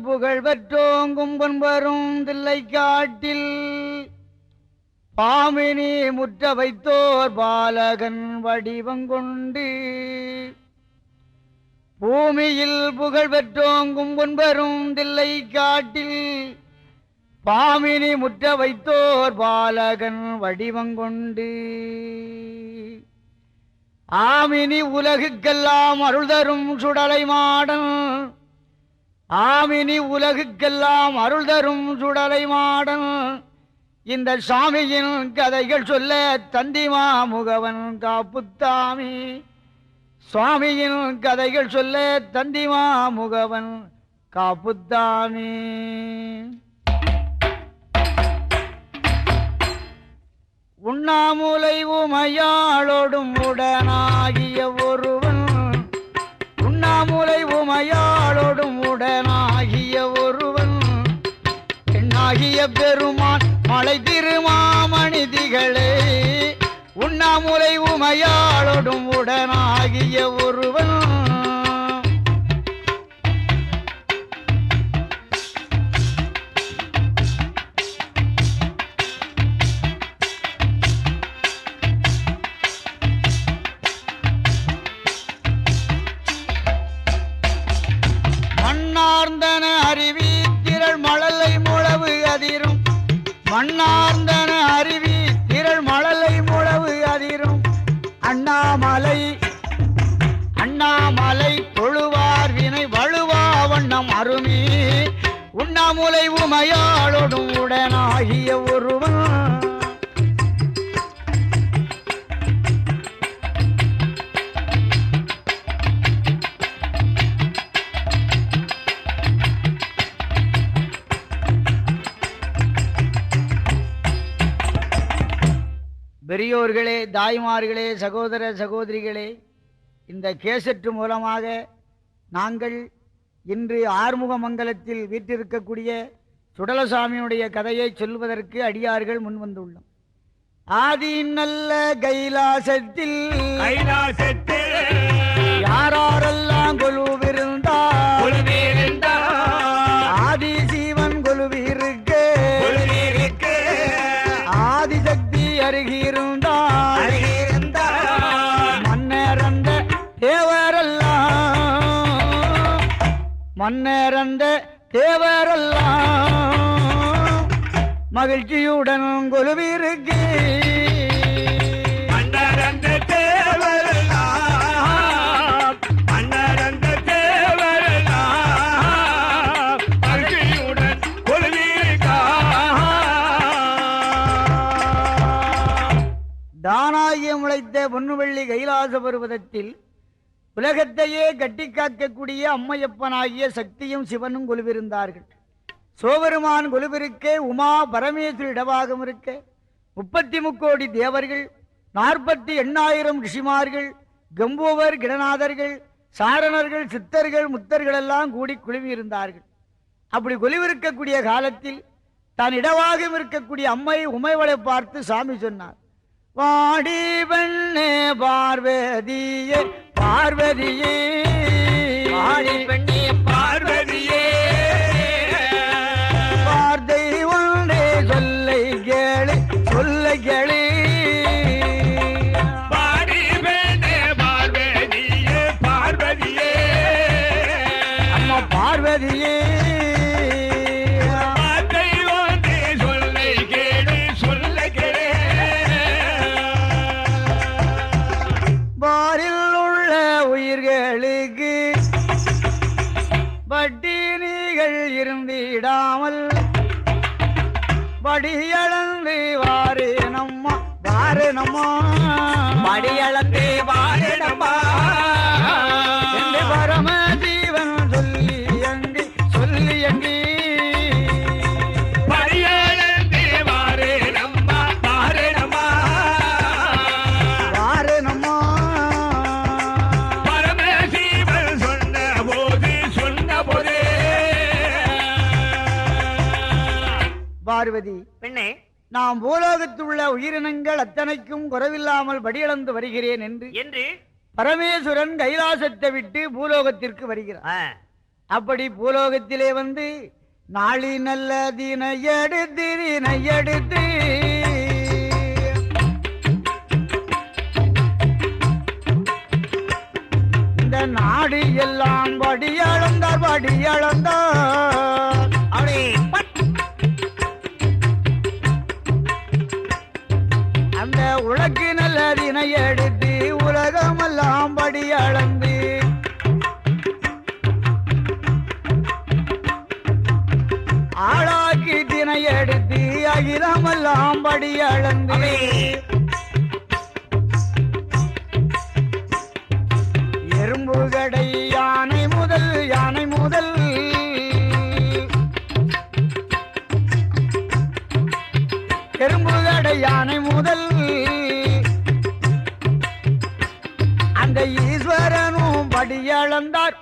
புகழ் பெற்றோங்கும் பொன்பரும் தில்லை காட்டில் பாமினி முற்ற வைத்தோர் பாலகன் வடிவங்கொண்டு பூமியில் புகழ் பெற்றோங்கும் பொன்பரும் தில்லை காட்டில் பாமினி முற்ற வைத்தோர் பாலகன் வடிவங்கொண்டு ஆமினி உலகுக்கெல்லாம் அருள் தரும் சுடலை மாடன் ஆமினி உலகுக்கெல்லாம் அருள் தரும் சுடலை மாடன் இந்த சாமியின் கதைகள் சொல்ல தந்திமா முகவன் காப்புத்தாமி சுவாமியின் கதைகள் சொல்ல தந்திமா முகவன் காப்புத்தாமி உண்ணாமுலை உமையாளோடும் உடனாகிய ஒருவன் உண்ணாமுலை உமையாளோடும் உடனாகிய ஒருவன் பெண்ணாகிய பெருமான் மலை திருமாமணிதிகளே உண்ணாமுலை உமையாளோடும் உடனாகிய ஒருவன் மண்ணார்ந்தன அருவி திரள் மழலை முழவு அதிரும் மண்ணார்ந்தன அருவி திரள் மழலை முழவு அதிரும் அண்ணாமலை அண்ணாமலை தொழுவார் வினை வழுவா வண்ணம் அருமி உண்ணாமுலை உமையாளோடும் உடனாகிய ஒருவன் பெரியோர்களே, தாய்மார்களே, சகோதர சகோதரிகளே, இந்த கேசட்டு மூலமாக நாங்கள் இன்று ஆறுமுகமங்கலத்தில் வீற்றிருக்கக்கூடிய சுடலசாமியுடைய கதையை சொல்வதற்கு அடியார்கள் முன்வந்துள்ளோம். ஆதி நல்ல கைலாசத்தில் யாரெல்லாம் கொலுவிருந்தார் ஆதி சீவன் கொலுவிருக்க ஆதிசக்தி அருகிருந்தார் மன்னரந்த தேவரெல்லாம் மன்னரந்த தேவரெல்லாம் மகிழ்ச்சியுடன் கொலுவிருக்கு தானாகிய முளைத்த பொன்னுவள்ளி கைலாச பருவதத்தில் உலகத்தையே கட்டி காக்கக்கூடிய அம்மையப்பனாகிய சக்தியும் சிவனும் கொலுவிருந்தார்கள். சோபெருமான் கொலுவிருக்க உமா பரமேஸ்வரி இடபாகம் இருக்க 33 கோடி தேவர்கள் 48,000 ரிஷிமார்கள் கம்போவர் கிடநாதர்கள் சாரணர்கள் சித்தர்கள் முத்தர்கள் எல்லாம் கூடி குழுவி இருந்தார்கள். அப்படி கொலுவிருக்கக்கூடிய காலத்தில் தான் இடவாகம் இருக்கக்கூடிய அம்மை உமைவளை பார்த்து சாமி சொன்னார், வாடி பெண்ணே பார்வதியே பார்வதியே வாடி பெண்ணே பார்வதியே பார்தை ஒன்றே சொல்லை கேளு சொல்லை கேளு வாடி பெண்ணே பார்வதியே பார்வதியே அம்மா பார்வதியே இருந்திடாமல் படியளந்து வாரே நம்மா வாரே நம்மா படியளந்து வாரே நம்மா பரம ஜீவன் சொல்லி அங்கி படியளந்து வாரே நம்மா வாரே நம்மா வாரே நம்மா பரம ஜீவன் சொன்ன போது பார்வதி பெண்ணே, நாம் பூலோகத்துள்ள உயிரினங்கள் அத்தனைக்கும் குறைவில்லாமல் படியளந்து வருகிறேன் என்று பரமேஸ்வரன் கைலாசத்தை விட்டு பூலோகத்திற்கு வருகிறார். அப்படி பூலோகத்திலே வந்து நாளி நல்ல தினை எடுத்து இந்த நாடு எல்லாம் படியளந்தார் அப்படி அந்த உலக்கு நல்ல தினை எடுத்து உலகமெல்லாம் படியளந்து ஆளாக்கி தினை எடுத்து அகிலமெல்லாம் படியளந்து எறும்பு கடை யானை முதல் எறும்பு கடை யானை முதல் அந்த ஈஸ்வரனும் படியளந்தார்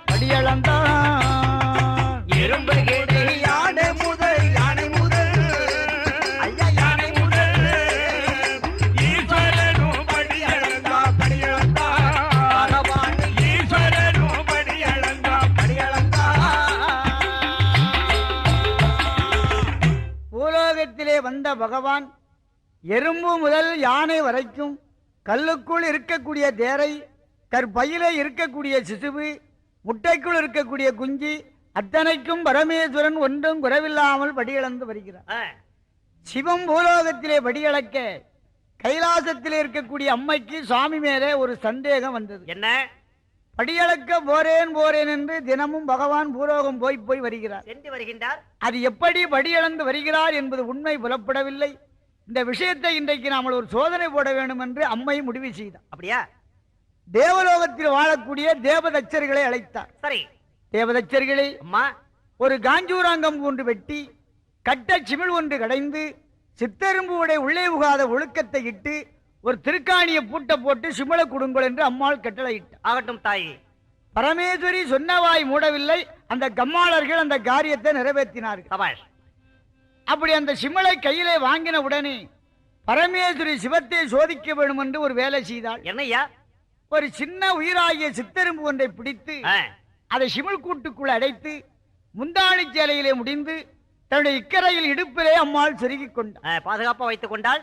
எறும்பு கடை யானை முதல் ஐயா யானை முதல் ஈஸ்வரனும் படியளந்தார் ஈஸ்வரனும் படியளந்தார் பூலோகத்திலே வந்த பகவான் எறும்பு முதல் யானை வரைக்கும் கல்லுக்குள் இருக்கக்கூடிய தேரை கற்பையிலே இருக்கக்கூடிய சிசுவு முட்டைக்குள் இருக்கக்கூடிய குஞ்சு அத்தனைக்கும் பரமேஸ்வரன் ஒன்றும் குறைவில்லாமல் படியிழந்து வருகிறார். சிவம் பூலோகத்திலே படியளக்க கைலாசத்திலே இருக்கக்கூடிய அம்மைக்கு சுவாமி மேலே ஒரு சந்தேகம் வந்தது. என்ன? படியளக்க போறேன் என்று தினமும் பகவான் பூலோகம் போய் வருகிறார். அது எப்படி படியளந்து வருகிறார் என்பது உண்மை புலப்படவில்லை. இந்த விஷயத்தை இன்றைக்கு நாமல் ஒரு சோதனை போட வேண்டும் என்று அம்மை முடிவு செய்தார். அப்படியா? தேவலோகத்தில் வாழக்கூடிய தேவதச்சர்களை அழைத்தார். சரி, தேவதச்சர்களே, அம்மா ஒரு காஞ்சூராங்கம் ஒன்று வெட்டி கட்ட சிமிழ் ஒன்று கடைந்து சித்தெரும்பு உடைய உள்ளே புகாத ஒழுக்கத்தை இட்டு ஒரு திருக்காணியை பூட்ட போட்டு சிமிழ கொடுங்கள் என்று அம்மாள் கட்டளையிட்டார். ஆகட்டும் தாயே. பரமேஸ்வரி சொன்னவாய் மூடவில்லை. அந்த கம்மாளர்கள் அந்த காரியத்தை நிறைவேற்றினார்கள். அப்படி அந்த சிமிழை கையிலே வாங்கின உடனே பரமேஸ்வரி சிவத்தை சோதிக்க வேண்டும் என்று ஒரு வேலை செய்தாள். என்னையா? ஒரு சின்ன உயிராகிய சித்தெரும்பு ஒன்றை பிடித்து அதை சிமிழ் கூட்டுக்குள் அடைத்து முந்தாணி சேலையிலே முடிந்து தன்னுடைய இக்கரையில் இடுப்பிலே அம்மாள் சொருகிக் கொண்டாள். பாதுகாப்பா வைத்துக் கொண்டாள்.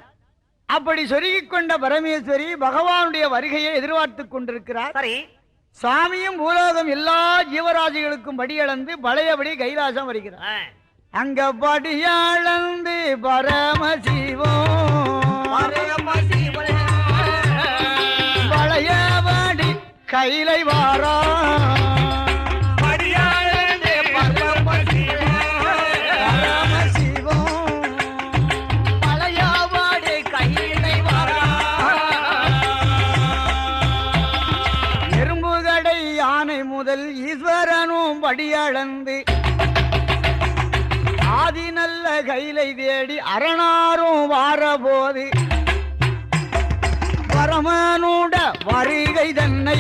அப்படி சொருகிக் கொண்ட பரமேஸ்வரி பகவானுடைய வருகையை எதிர்பார்த்துக் கொண்டிருக்கிறார். சரி, சாமியும் பூலோகம் எல்லா ஜீவராசிகளுக்கும் படியளந்து பழையபடி கைலாசம் வருகிறார். அங்க படியளந்து பழையபடி கைலை வாரா ஈஸ்வரனும் படியளந்து ஆதி நல்ல கைலை தேடி அரணாரும் வாரபோது பரமனுட வருகை தன்னை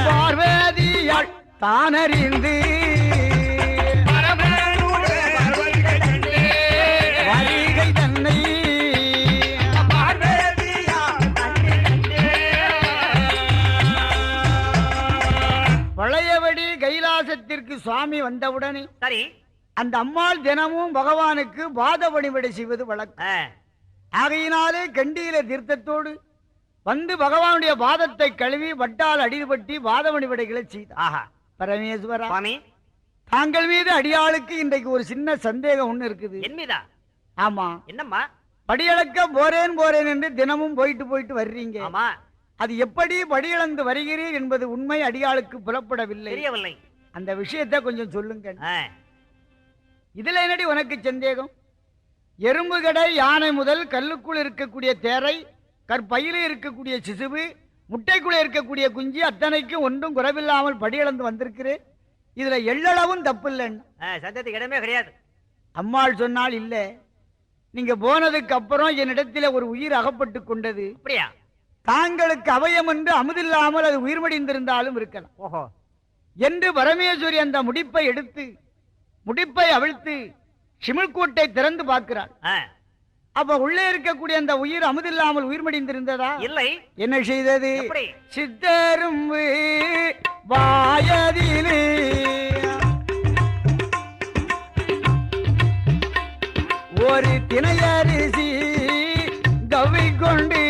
பார்வதியாள் தானறிந்து வருகை தன்னை பழையபடி கைலாசத்திற்கு சுவாமி வந்தவுடனே சரி அந்த அம்மாள் தினமும் பகவானுக்கு பாத பணிவிடை செய்வது வழக்கம். ஆகையினாலே கண்டியில தீர்த்தத்தோடு வந்து பகவானுடைய பாதத்தை கழுவி வட்டால் அடிபட்டி பாத பணிவிடைகளை செய்தார். பரமேஸ்வரா, தாங்கள் மீது அடியாளுக்கு இன்றைக்கு ஒரு சின்ன சந்தேகம் ஒண்ணு இருக்குது. என்மீதா? ஆமா. என்னம்மா? படியளக்க போறேன் என்று தினமும் போயிட்டு வர்றீங்க. ஆமா. அது எப்படி படியிழந்து வருகிறீர் என்பது உண்மை அடியாளுக்கு புலப்படவில்லை. அந்த விஷயத்தை கொஞ்சம் சொல்லுங்க. இதுல என்னடி உனக்கு சந்தேகம்? எறும்பு கடை யானை முதல் கல்லுக்குள் இருக்கக்கூடிய தேரை கற்பையில இருக்கக்கூடிய சிசுவு முட்டைக்குள்ள இருக்கக்கூடிய குஞ்சு அத்தனைக்கும் ஒன்றும் குறைவில்லாமல் படியிழந்து வந்திருக்கிறேன். இதுல எள்ளளவும் தப்பு இல்லைன்னு சந்தேகத்துக்கு இடமே கிடையாது. அம்மாள் சொன்னால் இல்ல, நீங்க போனதுக்கு அப்புறம் என்னிடத்துல ஒரு உயிர் அகப்பட்டு கொண்டது. அப்படியா? தாங்களுக்கு அவயம் என்று அமுதில்லாமல் அது உயிர்மடிந்திருந்தாலும் இருக்கலாம். ஓஹோ என்று பரமேஸ்வரி அந்த முடிப்பை எடுத்து முடிப்பை அவிழ்த்து சிமிழ்கூட்டை திறந்து பார்க்கிறார். அப்ப உள்ளே இருக்கக்கூடிய அந்த உயிர் அமுதில்லாமல் உயிர்மடிந்திருந்ததா? இல்லை. என்ன செய்தது? சித்தரும்பு வாயதிலே ஒரு திணையரிசி கவ்விக்கொண்டு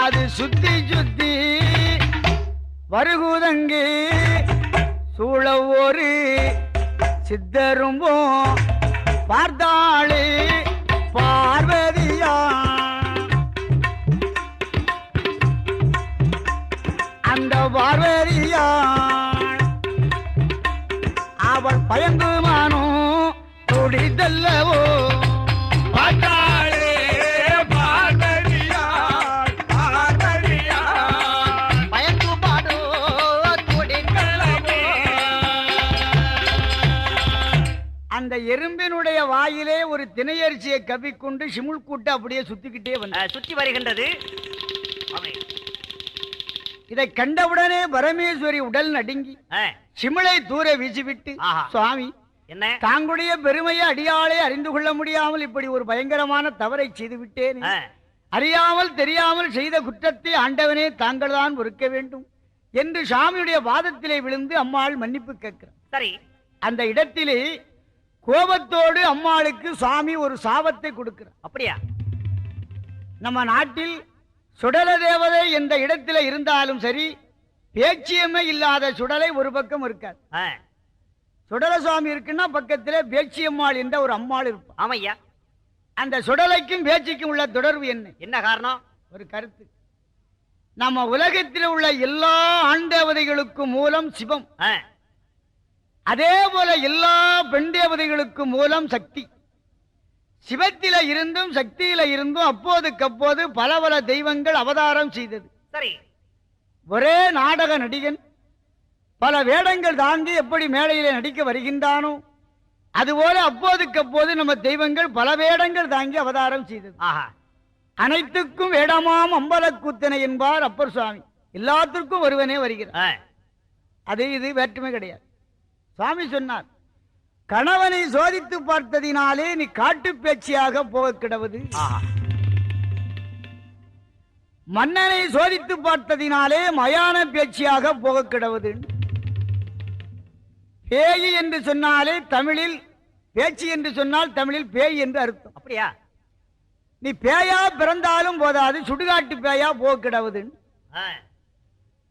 அது சுத்தி சுத்தி வருகுதங்கே சூழ ஒரு சித்தரும்போம் பார்த்தாளே பார்வதியா அந்த பார்வதியா அவள் பயங்குமானோ துடித்தல்லவோ பார்த்தாளே பார்வதியா பார்வதியா பயங்குமானோ துடித்தல்லவோ. அந்த எறும்பினுடைய வாயிலே ஒரு திணையரிசியை கவ்விக்கொண்டு சிமுள் கூட்ட அப்படியே சுத்திக்கிட்டே வந்த சுற்றி வருகின்றது. இதை கண்டவுடனே பரமேஸ்வரி உடல் நடுங்கி சிமிளை தூர வீசிவிட்டு, சுவாமி என்ன தாங்களுடைய பெருமையை அடியாளே அறிந்து கொள்ள முடியாமல் இப்படி ஒரு பயங்கரமான தவறை செய்து விட்டேன். அறியாமல் தெரியாமல் செய்த குற்றத்தை ஆண்டவனே தாங்கள் தான் பொறுக்க வேண்டும் என்று சாமியுடைய வாதத்திலே விழுந்து அம்மாள் மன்னிப்பு கேட்கிறார். சரி, அந்த இடத்திலே கோபத்தோடு அம்மாளுக்கு சாமி ஒரு சாபத்தை கொடுக்கிறார். அப்படியா? நம்ம நாட்டில் சுடல தேவதை எந்த இடத்துல இருந்தாலும் சரி, பேச்சியமே இல்லாத சுடலை ஒரு பக்கம் இருக்காது. சுடல சுவாமி இருக்குன்னா பக்கத்திலே பேச்சியம்மாள் என்ற ஒரு அம்மாள் இருப்பார். ஆமையா. அந்த சுடலைக்கும் பேச்சிக்கும் உள்ள தொடர்பு என்ன காரணம்? ஒரு கருத்து. நம்ம உலகத்தில் உள்ள எல்லா ஆண் தேவதைகளுக்கும் மூலம் சிவம், அதே போல எல்லா பெண் தேவதைகளுக்கும் மூலம் சக்தி. சிவத்தில இருந்தும் சக்தியில இருந்தும் அப்போதுக்கு அப்போது பல பல தெய்வங்கள் அவதாரம் செய்தது. சரி, ஒரே நாடக நடிகன் பல வேடங்கள் தாங்கி எப்படி மேடையிலே நடிக்க வருகின்றானோ அதுபோல அப்போதுக்கு அப்போது நம்ம தெய்வங்கள் பல வேடங்கள் தாங்கி அவதாரம் செய்தது. அனைத்துக்கும் வேடமாம் அம்பலக்கூத்தனை என்பார் அப்பர் சுவாமி. எல்லாத்திற்கும் ஒருவனே வருகிறார். அது இது வேற்றுமை கிடையாது. சுவாமி சொன்னார், கணவனை சோதித்து பார்த்ததினாலே நீ காட்டு பேச்சியாக போக கிடவது, மன்னனை சோதித்து பார்த்ததினாலே மயான பேச்சியாக போக கிடவது. பேய் என்று சொன்னாலே தமிழில் பேச்சு என்று சொன்னால் தமிழில் பேய் என்று அர்த்தம். அப்படியா? நீ பேயா பிறந்தாலும் போதாது, சுடுகாட்டு பேயா போக கிடவது.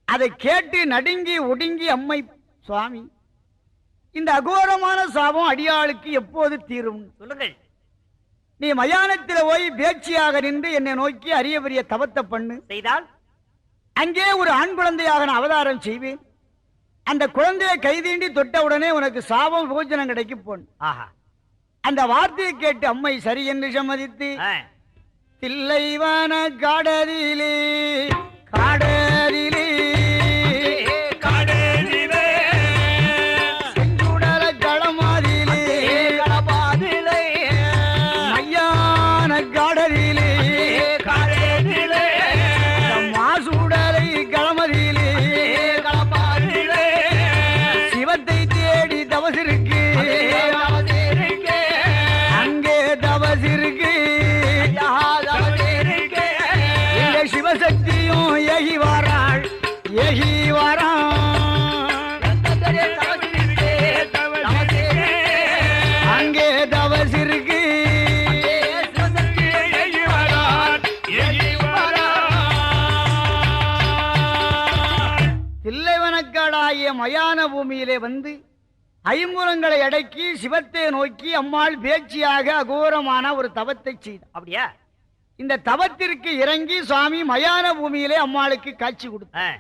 அதை கேட்டு நடுங்கி ஒடுங்கி அம்மை, சுவாமி இந்த அகோரமான சாபம் அடியாளுக்கு எப்போது தீரும் சொல்லுங்கள். நீ மயானத்தில் போய் பேச்சியாக நின்று என்னை நோக்கி அரிய பெரிய தவத்தை பண்ணு. செய்தால் அங்கே ஒரு ஆண் குழந்தையாக நான் அவதாரம் செய்வேன். அந்த குழந்தையை கைதீண்டி தொட்டவுடனே உனக்கு சாபம் விமோசனம் கிடைக்கும் போன். அந்த வார்த்தையை கேட்டு அம்மை சரி என்று சம்மதித்து தில்லைவன காடதிலே காடதிலே மயான பூமியிலே வந்து ஐம்புலங்களை அடக்கி சிவத்தை நோக்கி அம்மாள் பேச்சியாக அகோரமான ஒரு தவத்தை செய்தார். அப்படியா? இந்த தவத்திற்கு இறங்கி சுவாமி மயான பூமியிலே அம்மாளுக்கு காட்சி கொடுத்தார்.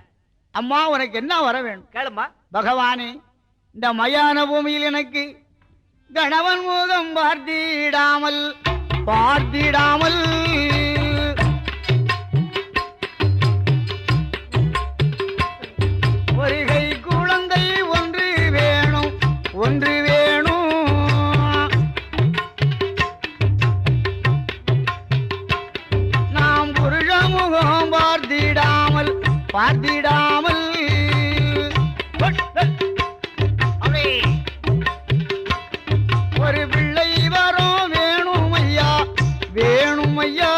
அம்மா உனக்கு என்ன வர வேண்டும் கேளுமா. பகவானே, இந்த மயான பூமியில் எனக்கு கணவன் முகம் பார்த்திடாமல் பார்த்திடாமல் ஒரு கை குழந்தை ஒன்று வேணும் ஒன்று வேணும். நாம் புருஷ முகம் பார்த்திடாமல் பார்த்திடாமல் ஒரு பிள்ளை வரும் வேணும் ஐயா வேணும் ஐயா.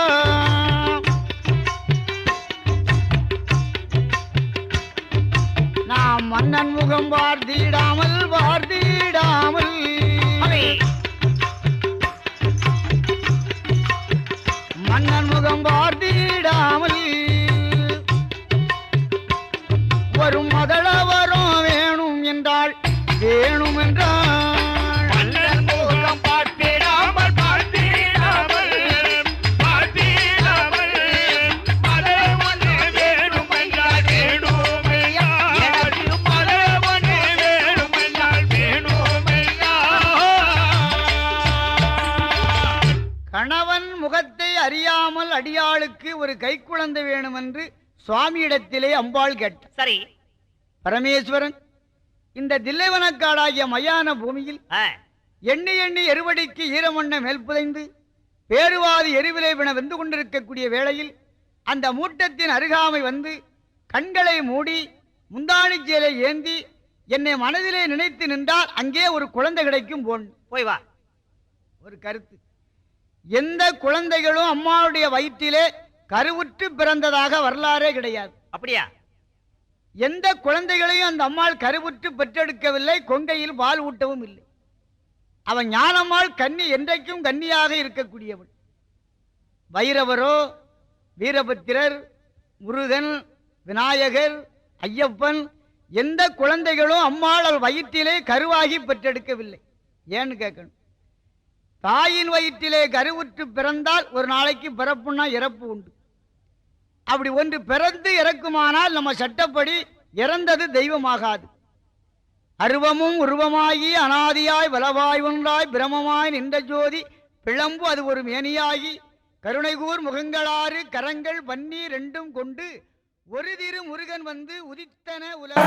மன்னன் முகம் பார்த்திடாமல் வரும் மதள வரும் வேணும் என்றால் வேணும் என்றால் மன்னன் முகம் பார்த்திடாமல் பார்த்திடாமல் பார்த்திடாமல் மலவனே வேணுமென்றால் வேணுமையா மலவனே வேணுமென்றால் வேணுமையா கணவன் முகத்தை அறியாமல் அடியாளுக்கு ஒரு கைக்குழந்தை வேணும் என்று சுவாமியிடத்திலே அம்பாள் கேட்டார். சரி பரமேஸ்வரன் இந்த தில்லைவனக்காடாகிய மயான பூமியில் எண்ணி எண்ணி எருவடிக்கு ஈரமண்ண மேல் புதைந்து பேருவாதி எரிவிலை வின வெந்து கொண்டிருக்கக்கூடிய வேளையில் அந்த மூட்டத்தின் அருகாமை வந்து கண்களை மூடி முந்தாணி சேலை ஏந்தி என்னை மனதிலே நினைத்து நின்றால் அங்கே ஒரு குழந்தை கிடைக்கும் போய் வா. ஒரு கருத்து, எந்த குழந்தைகளும் அம்மாவுடைய வயிற்றிலே கருவுற்று பிறந்ததாக வரலாறே கிடையாது. அப்படியா? எந்த குழந்தைகளையும் அந்த அம்மாள் கருவுற்று பெற்றெடுக்கவில்லை, கொங்கையில் பால் ஊட்டவும் இல்லை. அவன் ஞானம்மாள் கன்னி, என்றைக்கும் கன்னியாக இருக்கக்கூடியவள். பைரவரோ வீரபத்திரர் முருகன் விநாயகர் ஐயப்பன் எந்த குழந்தைகளும் அம்மாள் அவள் வயிற்றிலே கருவாகி பெற்றெடுக்கவில்லை. ஏன்னு கேட்கணும், தாயின் வயிற்றிலே கருவுற்று பிறந்தால் ஒரு நாளைக்கு பிறப்புன்னா இறப்பு உண்டு. அப்படி ஒன்று பிறந்து இறக்குமானால் நம்ம சட்டப்படி இறந்தது தெய்வமாகாது. அருவமும் உருவமாகி அனாதியாய் வலவாய் ஒன்றாய் பிரமமாய் நின்ற ஜோதி பிளம்பு அது ஒரு மேனியாகி கருணைகூர் முகங்களாறு கரங்கள் பன்னீர் ரெண்டும் கொண்டு ஒரு திரு முருகன் வந்து உதித்தன உலக